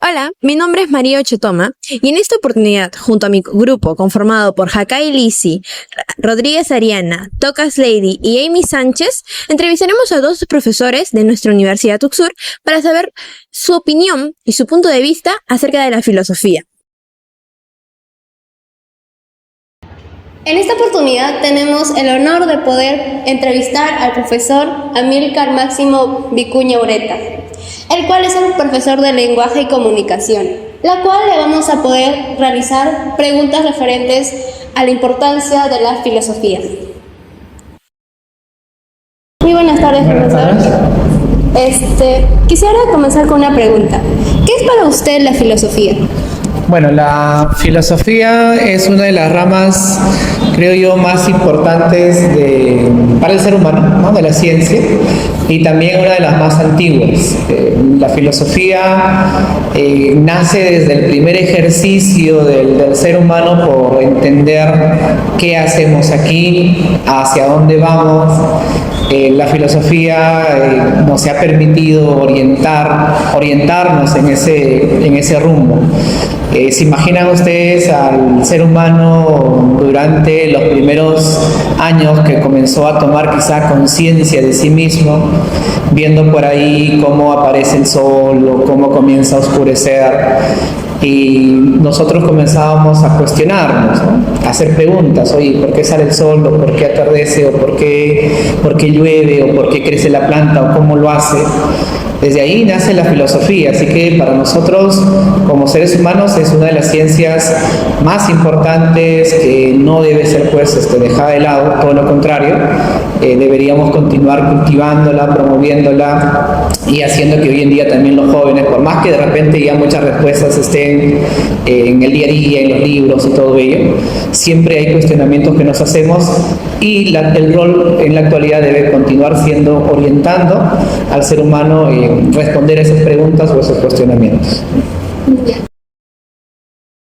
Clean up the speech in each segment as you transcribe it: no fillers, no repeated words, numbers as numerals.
Hola, mi nombre es María Ochetoma y en esta oportunidad, junto a mi grupo conformado por Hakai Lisi, Rodríguez Ariana, Tocas Lady y Amy Sánchez, entrevistaremos a dos profesores de nuestra Universidad Tuxur para saber su opinión y su punto de vista acerca de la filosofía. En esta oportunidad tenemos el honor de poder entrevistar al profesor Amílcar Máximo Vicuña Ureta, el cual es un profesor de lenguaje y comunicación, la cual le vamos a poder realizar preguntas referentes a la importancia de la filosofía. Muy buenas tardes, profesor. Quisiera comenzar con una pregunta. ¿Qué es para usted la filosofía? Bueno, la filosofía es una de las ramas, creo yo, más importantes para el ser humano, ¿no? De la ciencia, y también una de las más antiguas. La filosofía nace desde el primer ejercicio del ser humano por entender qué hacemos aquí, hacia dónde vamos. La filosofía nos ha permitido orientarnos en ese rumbo. ¿Se imaginan ustedes al ser humano durante los primeros años que comenzó a tomar quizá conciencia de sí mismo, viendo por ahí cómo aparece el sol o cómo comienza a oscurecer? Y nosotros comenzábamos a cuestionarnos, ¿no? A hacer preguntas. Oye, ¿por qué sale el sol? ¿O por qué atardece? ¿O por qué llueve? ¿O por qué crece la planta? ¿O cómo lo hace? Desde ahí nace la filosofía, así que para nosotros como seres humanos es una de las ciencias más importantes, que no debe ser dejada de lado, todo lo contrario. Deberíamos continuar cultivándola, promoviéndola y haciendo que hoy en día también los jóvenes, por más que de repente ya muchas respuestas estén en el día a día, en los libros y todo ello, siempre hay cuestionamientos que nos hacemos, y el rol en la actualidad debe continuar siendo orientando al ser humano responder a esas preguntas o esos cuestionamientos.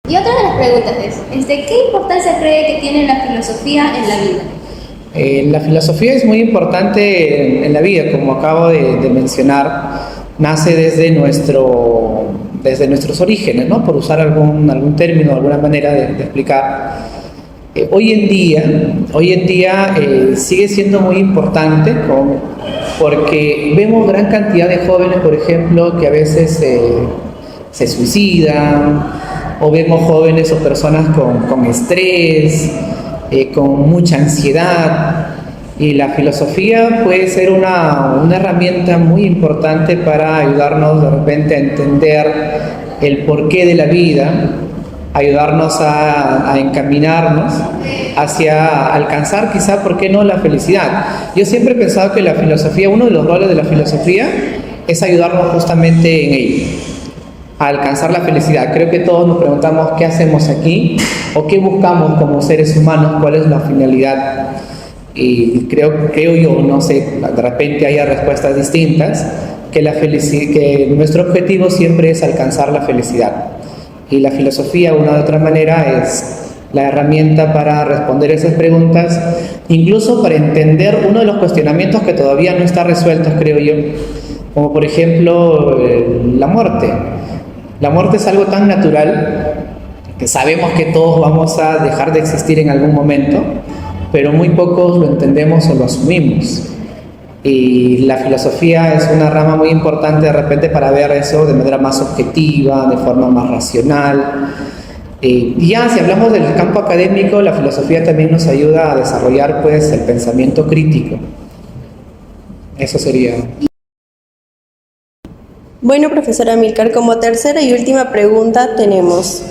Y otra de las preguntas es, ¿qué importancia cree que tiene la filosofía en la vida? La filosofía es muy importante en la vida, como acabo de mencionar. Nace desde nuestros orígenes, ¿no? Por usar algún término, alguna manera de explicar. Hoy en día sigue siendo muy importante porque vemos gran cantidad de jóvenes, por ejemplo, que a veces se suicidan, o vemos jóvenes o personas con estrés, con mucha ansiedad, y la filosofía puede ser una herramienta muy importante para ayudarnos de repente a entender el porqué de la vida, ayudarnos a encaminarnos hacia alcanzar quizá, ¿por qué no?, la felicidad. Yo siempre he pensado que la filosofía, uno de los roles de la filosofía es ayudarnos justamente en ello, a alcanzar la felicidad. Creo que todos nos preguntamos qué hacemos aquí o qué buscamos como seres humanos, cuál es la finalidad. Y creo yo, no sé, de repente haya respuestas distintas, que nuestro objetivo siempre es alcanzar la felicidad. Y la filosofía, una de otra manera, es la herramienta para responder esas preguntas, incluso para entender uno de los cuestionamientos que todavía no está resueltos, creo yo, como por ejemplo la muerte. La muerte es algo tan natural que sabemos que todos vamos a dejar de existir en algún momento, pero muy pocos lo entendemos o lo asumimos. Y la filosofía es una rama muy importante de repente para ver eso de manera más objetiva, de forma más racional. Ya si hablamos del campo académico, la filosofía también nos ayuda a desarrollar el pensamiento crítico. Eso sería. Bueno, profesora Amílcar, como tercera y última pregunta tenemos,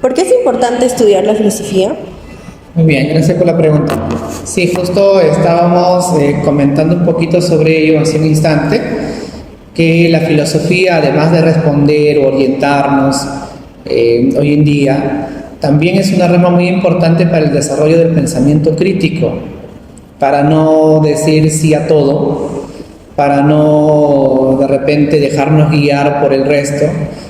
¿por qué es importante estudiar la filosofía? Muy bien, gracias por la pregunta. Sí, justo estábamos comentando un poquito sobre ello hace un instante, que la filosofía, además de responder o orientarnos hoy en día, también es una rama muy importante para el desarrollo del pensamiento crítico, para no decir sí a todo, para no de repente dejarnos guiar por el resto,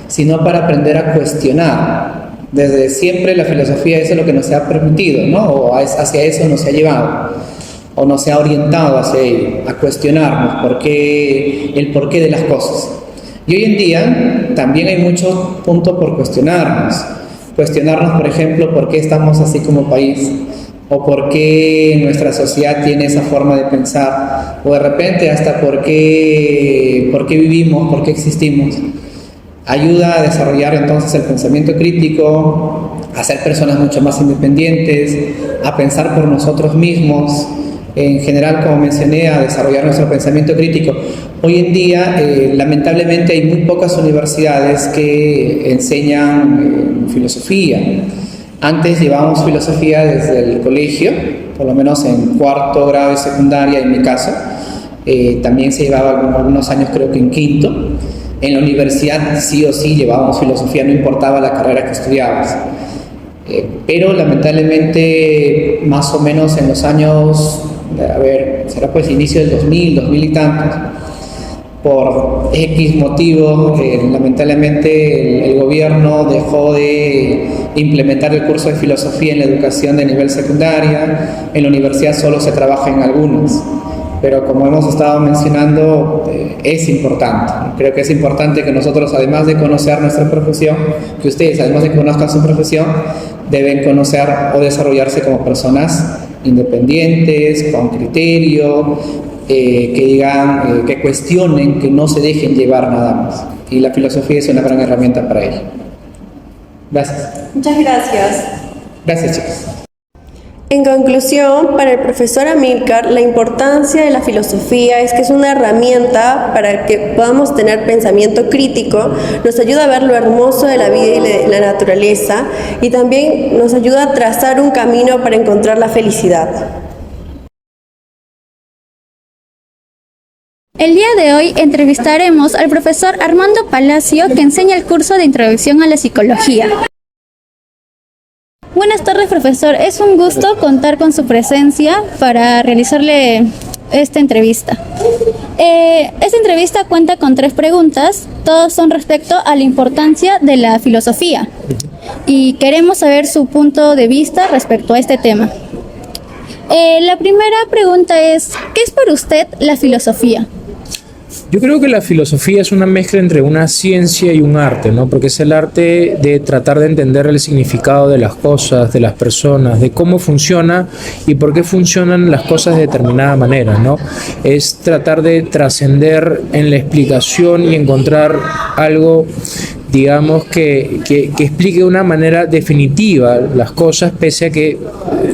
sino para aprender a cuestionar. Desde siempre la filosofía, eso es lo que nos ha permitido, ¿no? O hacia eso nos ha llevado, o nos ha orientado hacia ello, a cuestionarnos el porqué de las cosas. Y hoy en día también hay muchos puntos por cuestionarnos. Cuestionarnos, por ejemplo, por qué estamos así como país, o por qué nuestra sociedad tiene esa forma de pensar, o de repente hasta por qué vivimos, por qué existimos. Ayuda a desarrollar entonces el pensamiento crítico, a ser personas mucho más independientes, a pensar por nosotros mismos, en general, como mencioné, a desarrollar nuestro pensamiento crítico. Hoy en día, lamentablemente, hay muy pocas universidades que enseñan filosofía. Antes llevábamos filosofía desde el colegio, por lo menos en cuarto grado de secundaria, en mi caso. También se llevaba algunos años, creo que en quinto. En la universidad sí o sí llevábamos filosofía, no importaba la carrera que estudiabas. Pero lamentablemente, más o menos en los años, será pues inicio del 2000 y tantos, por X motivo, lamentablemente el gobierno dejó de implementar el curso de filosofía en la educación de nivel secundaria. En la universidad solo se trabaja en algunos, pero como hemos estado mencionando, es importante. Creo que es importante que nosotros, además de conocer nuestra profesión, que ustedes, además de que conozcan su profesión, deben conocer o desarrollarse como personas independientes, con criterio, que digan, que cuestionen, que no se dejen llevar nada más. Y la filosofía es una gran herramienta para ello. Gracias. Muchas gracias. Gracias, chicos. En conclusión, para el profesor Amílcar, la importancia de la filosofía es que es una herramienta para que podamos tener pensamiento crítico, nos ayuda a ver lo hermoso de la vida y de la naturaleza, y también nos ayuda a trazar un camino para encontrar la felicidad. El día de hoy entrevistaremos al profesor Armando Palacio, que enseña el curso de Introducción a la Psicología. Buenas tardes, profesor. Es un gusto contar con su presencia para realizarle esta entrevista. Esta entrevista cuenta con 3 preguntas. Todas son respecto a la importancia de la filosofía. Y queremos saber su punto de vista respecto a este tema. La primera pregunta es, ¿qué es para usted la filosofía? Yo creo que la filosofía es una mezcla entre una ciencia y un arte, ¿no? Porque es el arte de tratar de entender el significado de las cosas, de las personas, de cómo funciona y por qué funcionan las cosas de determinada manera, ¿no? Es tratar de trascender en la explicación y encontrar algo, digamos, que explique de una manera definitiva las cosas, pese a que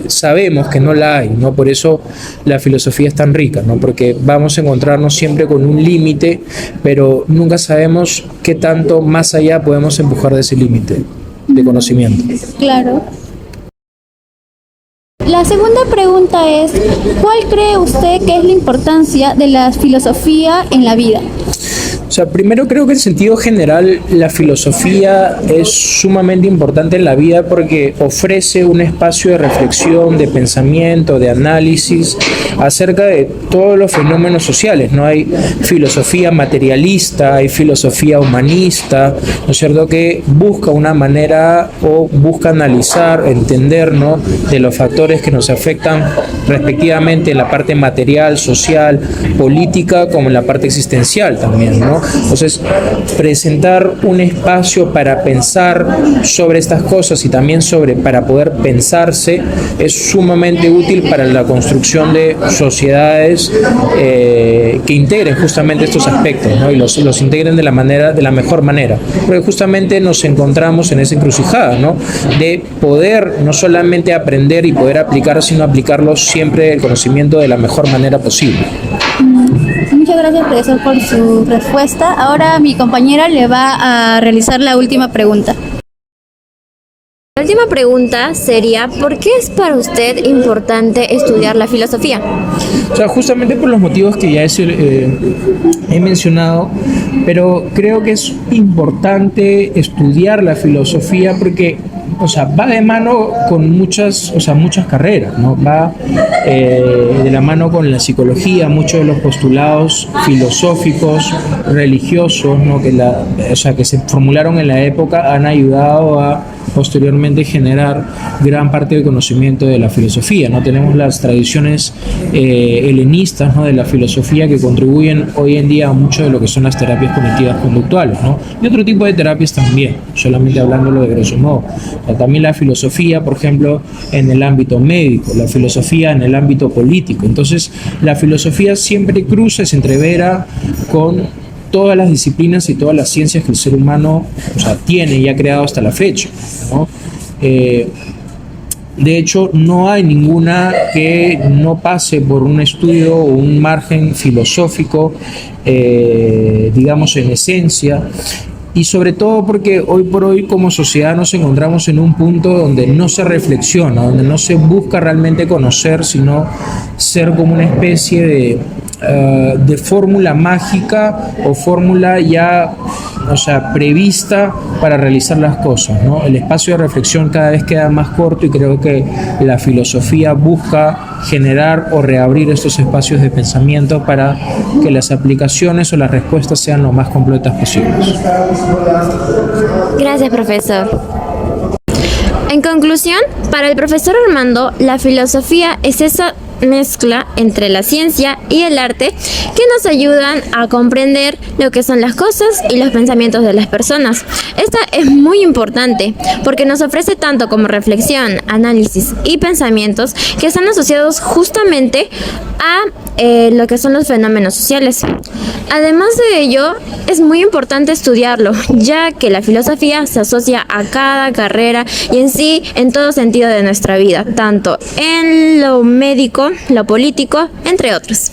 sabemos que no la hay, ¿no? Por eso la filosofía es tan rica, ¿no? Porque vamos a encontrarnos siempre con un límite, pero nunca sabemos qué tanto más allá podemos empujar de ese límite de conocimiento. Claro. La segunda pregunta es, ¿cuál cree usted que es la importancia de la filosofía en la vida? O sea, primero creo que en sentido general la filosofía es sumamente importante en la vida porque ofrece un espacio de reflexión, de pensamiento, de análisis acerca de todos los fenómenos sociales, ¿no? Hay filosofía materialista, hay filosofía humanista, ¿no es cierto?, que busca una manera o busca analizar, entender, ¿no?, de los factores que nos afectan respectivamente en la parte material, social, política, como en la parte existencial también, ¿no? Entonces, presentar un espacio para pensar sobre estas cosas y también para poder pensarse es sumamente útil para la construcción de sociedades que integren justamente estos aspectos, ¿no? Y los integren de la mejor manera, porque justamente nos encontramos en esa encrucijada, ¿no?, de poder no solamente aprender y poder aplicar, sino aplicarlo siempre el conocimiento de la mejor manera posible. Muchas gracias, profesor, por su respuesta. Ahora mi compañera le va a realizar la última pregunta. La última pregunta sería, ¿por qué es para usted importante estudiar la filosofía? O sea, justamente por los motivos que ya he mencionado, pero creo que es importante estudiar la filosofía porque, o sea, va de mano con muchas carreras, ¿no? Va de la mano con la psicología, muchos de los postulados filosóficos, religiosos, ¿no?, que se formularon en la época han ayudado a posteriormente generar gran parte del conocimiento de la filosofía, ¿no? Tenemos las tradiciones helenistas, ¿no?, de la filosofía que contribuyen hoy en día a mucho de lo que son las terapias cognitivas conductuales, ¿no? Y otro tipo de terapias también, solamente hablándolo de grosso modo. O sea, también la filosofía, por ejemplo, en el ámbito médico, la filosofía en el ámbito político. Entonces, la filosofía siempre cruza, se entrevera con todas las disciplinas y todas las ciencias que el ser humano, o sea, tiene y ha creado hasta la fecha, ¿no? De hecho, no hay ninguna que no pase por un estudio o un margen filosófico, digamos, en esencia, y sobre todo porque hoy por hoy como sociedad nos encontramos en un punto donde no se reflexiona, donde no se busca realmente conocer, sino ser como una especie de fórmula mágica o fórmula ya, o sea, prevista para realizar las cosas, ¿no? El espacio de reflexión cada vez queda más corto y creo que la filosofía busca generar o reabrir estos espacios de pensamiento para que las aplicaciones o las respuestas sean lo más completas posibles. Gracias, profesor. En conclusión, para el profesor Armando, la filosofía es esa mezcla entre la ciencia y el arte que nos ayudan a comprender lo que son las cosas y los pensamientos de las personas. Esta es muy importante porque nos ofrece tanto como reflexión, análisis y pensamientos que están asociados justamente a lo que son los fenómenos sociales. Además de ello, es muy importante estudiarlo, ya que la filosofía se asocia a cada carrera y en sí en todo sentido de nuestra vida, tanto en lo médico, lo político, entre otros.